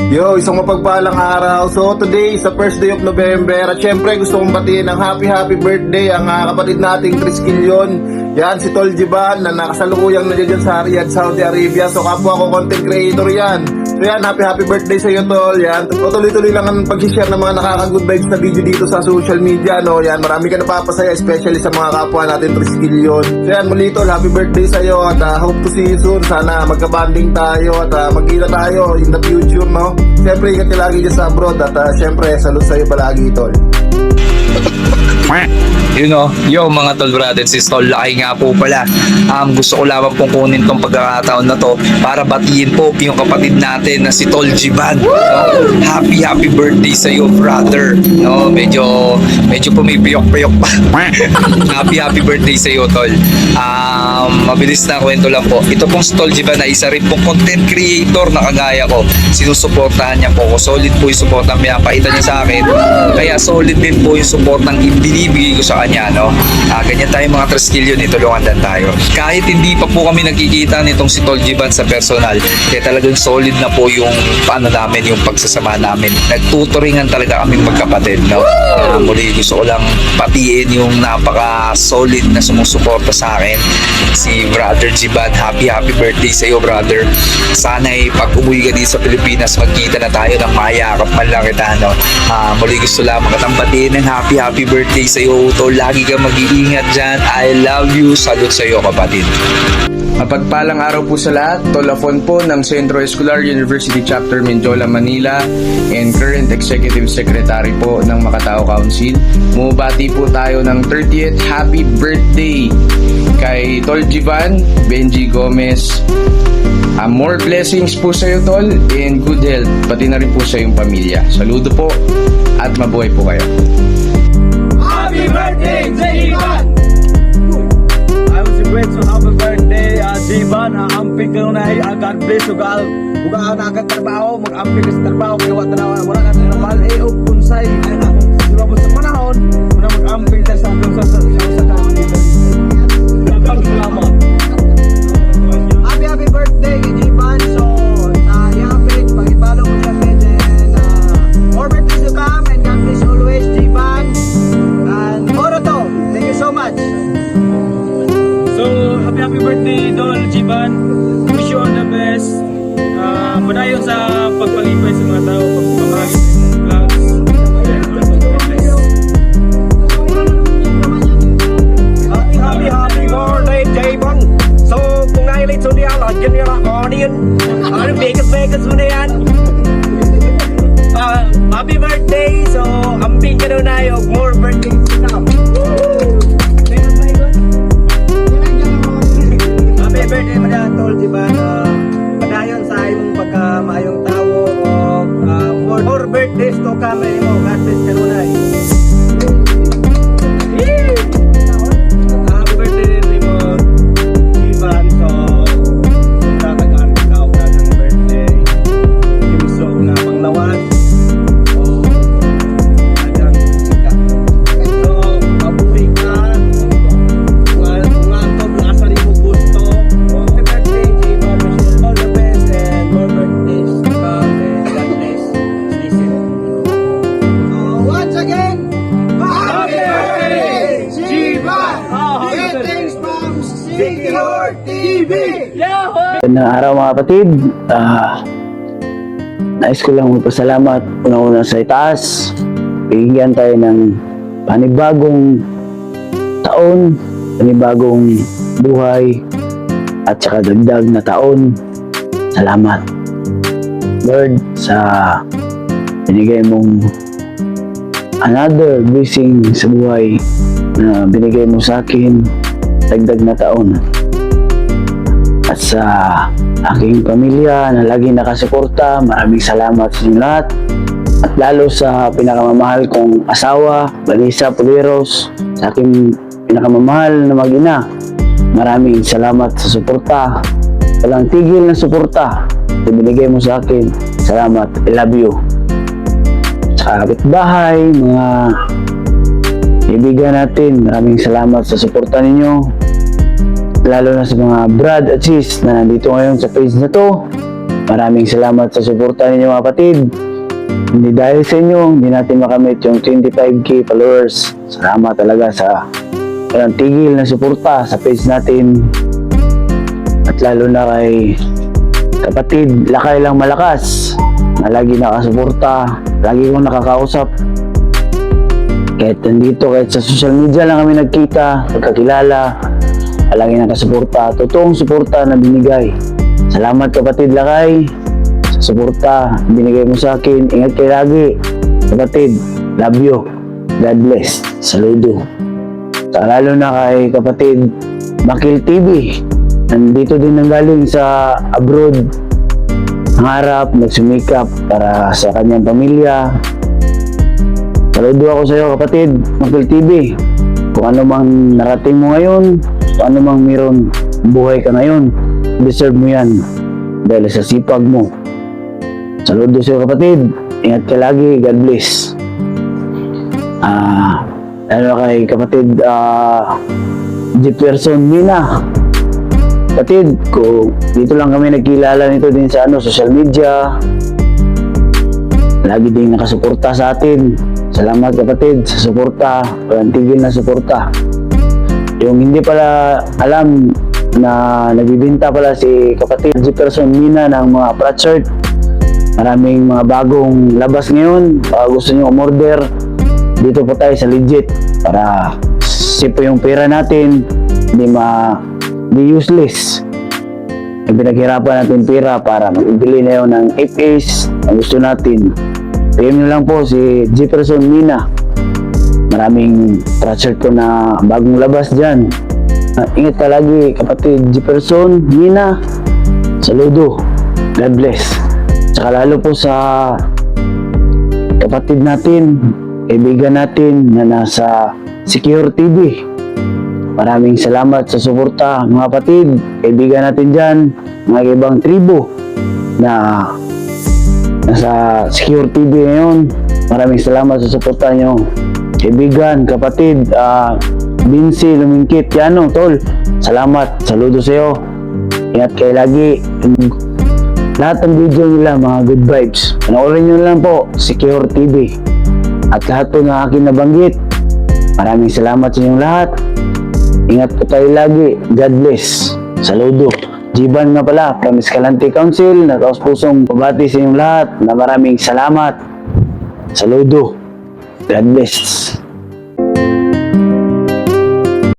Yo, isang mapagpalang araw. So today is the first day of November. At syempre gusto kong batiin ng happy birthday ang kapatid nating Triskelion. Yan, si Tol Jiban na nakasalukuyang nandiyan sa Riyadh, Saudi Arabia. So kapwa ko content creator yan. So yan, happy birthday sa iyo Tol. Yan, tuloy-tuloy lang ang pag-share ng mga nakaka-good vibes na video dito sa social media. No? Yan, marami ka napapasaya, especially sa mga kapwa natin Triskelion. So yan, muli Tol, happy birthday sa iyo. At hope to see you soon. Sana magka-banding tayo at magkita tayo in the future, no? Siyempre, ingat ka lagi dyan sa abroad at siyempre, salute sa'yo palagi, Tol. Yo mga tol brothers, si Tol Laki nga po pala. Gusto ko lamang pong kunin tong pagkakataon na to para batiin po yung kapatid natin na si Tol Jiban. Happy birthday sa iyo, brother. No, medyo pumipiyok-piyok pa. happy birthday sa iyo, Tol. Mabilis na kwento lang po. Ito pong si Tol Jiban na isa rin pong content creator na kagaya ko. Sinusuportahan niya po ko. Solid po yung support na pinapakita niya sa akin. Kaya solid din po yung support ng binibigay ko sa kanya, no? Ganyan tayo mga Triskelion, tulungan din tayo. Kahit hindi pa po kami nagkikita nitong si Tol Jiban sa personal, kaya talagang solid na po yung namin, yung pagsasama namin. Nagtuturingan talaga kaming magkapatid, no? Muli gusto ko lang patiin yung napaka-solid na sumusuporta sa akin, si Brother Jiban. Happy birthday sa iyo, brother. Sana'y pag umuwi ka dito sa Pilipinas, magkita na tayo ng mayakap man lang kita, no? Muli gusto lang makatambatiin ng happy birthday sa iyo, Tol. Lagi kang mag-iingat dyan. I love you. Salute sa iyo, kapatid. Mapagpalang araw po sa lahat. Tolafon po ng Centro Escolar University Chapter Menjola, Manila and current Executive Secretary po ng Macatao Council. Mubati po tayo ng 30th happy birthday kay Tol Jiban, Benji Gomez. More blessings po sa iyo, Tol, and good health, pati na rin po sa iyong pamilya. Saludo po at mabuhay po kayo. Happy birthday, Jiban! I was great to happy birthday, Jiban. Amping ka na ay God bless you, God. Buka ka nakatrabaho, mag-amping ka sa trabaho, kaya wala ka na mahal, o kunsay. Diba mo sa panahon, muna mag-amping tayo sa salamat. Happy birthday, Jiban. So, sa Yapit, pag-follow mo siya, and more birthdays to come, and God bless always, Jiban. And Oroto, thank you so much. So, happy birthday, Tol Jiban. Wish you all the best. Padayon sa pagpalipay sa mga tao, pagpamahagi sa inyong vlogs. Happy birthday, Jiban. So, kung nailit so diyan, lagyan niya ako niyan. Vegas mo na yan. Happy birthday. So, amping ka na yung more birthdays to come. Happy birthday mga Tol Jiban. Padayon sa imong pagkamayong tao o more birthdays to come mo. God bless ka na. Happy birthday din mo, Jiban. So, tatagaan ka o ng birthday. Gusto na panglawan. Magandang araw mga kapatid. Nais ko lang magpasalamat unang-una sa itaas. Bigyan tayo ng panibagong taon, panibagong buhay, at saka dagdag na taon. Salamat, Lord, sa binigay mong another blessing sa buhay na binigay mo sa akin, dagdag na taon. At sa aking pamilya na lagi nakasuporta, maraming salamat sa inyo lahat. At lalo sa pinakamamahal kong asawa, Vanessa Puleros, sa aking pinakamamahal na mag-ina, maraming salamat sa suporta. Walang tigil na suporta na binigay mo sa akin. Salamat, I love you. Sa kapitbahay, mga kaibigan natin, maraming salamat sa suporta ninyo. Lalo na sa mga brad at sis na nandito ngayon sa page na to. Maraming salamat sa suporta ninyo mga kapatid. Hindi dahil sa inyo, hindi natin makamit yung 25k followers. Salamat talaga sa walang tigil na suporta sa page natin. At lalo na kay kapatid Lakay Lang Malakas na lagi nakasuporta, lagi kong nakakausap. Kahit nandito, kahit sa social media lang kami nagkita, nagkakilala, lagi nakasuporta. Totoong suporta na binigay. Salamat kapatid Lakay sa suporta binigay mo sa akin. Ingat kayo lagi kapatid. Love you. God bless. Saludo. Sa lalo na kay kapatid Makil TV. Nandito din ang galing sa abroad. Nangarap, nagsumikap para sa kanyang pamilya. Saludo ako sa iyo kapatid Makil TV. Kung ano mang narating mo ngayon, kung ano mang meron buhay ka ngayon, deserve mo yan dahil sa sipag mo. Saludo sa iyo kapatid. Ingat ka lagi. God bless. Lalo kay kapatid Jefferson Mina. Kapatid, dito lang kami nagkilala nito din sa social media. Lagi din nakasuporta sa atin. Salamat kapatid sa suporta. Walang tigil na suporta. Yung hindi pala alam na nagbibinta pala si kapatid Jefferson Mina ng mga flat shirt. Maraming mga bagong labas ngayon. Gusto nyo umorder, dito po tayo sa Legit para sipo yung pera natin, hindi useless. Yung pinaghirapan natin pera para magbili na yun ng FAs na gusto natin. PM nyo lang po si Jefferson Mina. Maraming flat shirt ko na bagong labas dyan. Ingat ka lagi kapatid Jefferson Mina. Saludo. God bless. Tsaka lalo po sa kapatid natin, kaibigan natin na nasa Secure TV. Maraming salamat sa suporta mga kapatid, kaibigan natin dyan, mga ibang tribo na nasa Secure TV ngayon. Maraming salamat sa suporta nyo. Kaibigan, kapatid, Vinci Lumingkit, Yano, Tol, salamat, saludo sa iyo. Ingat kayo lagi. Lahat ng video nila, mga good vibes. Panoorin nyo lang po, Secure TV. At lahat po na akin nabanggit. Maraming salamat sa inyong lahat. Ingat po tayo lagi. God bless. Saludo. Jiban nga pala, from Escalante Council, na taos pusong pabati sa inyong lahat na maraming salamat. Saludo. God bless.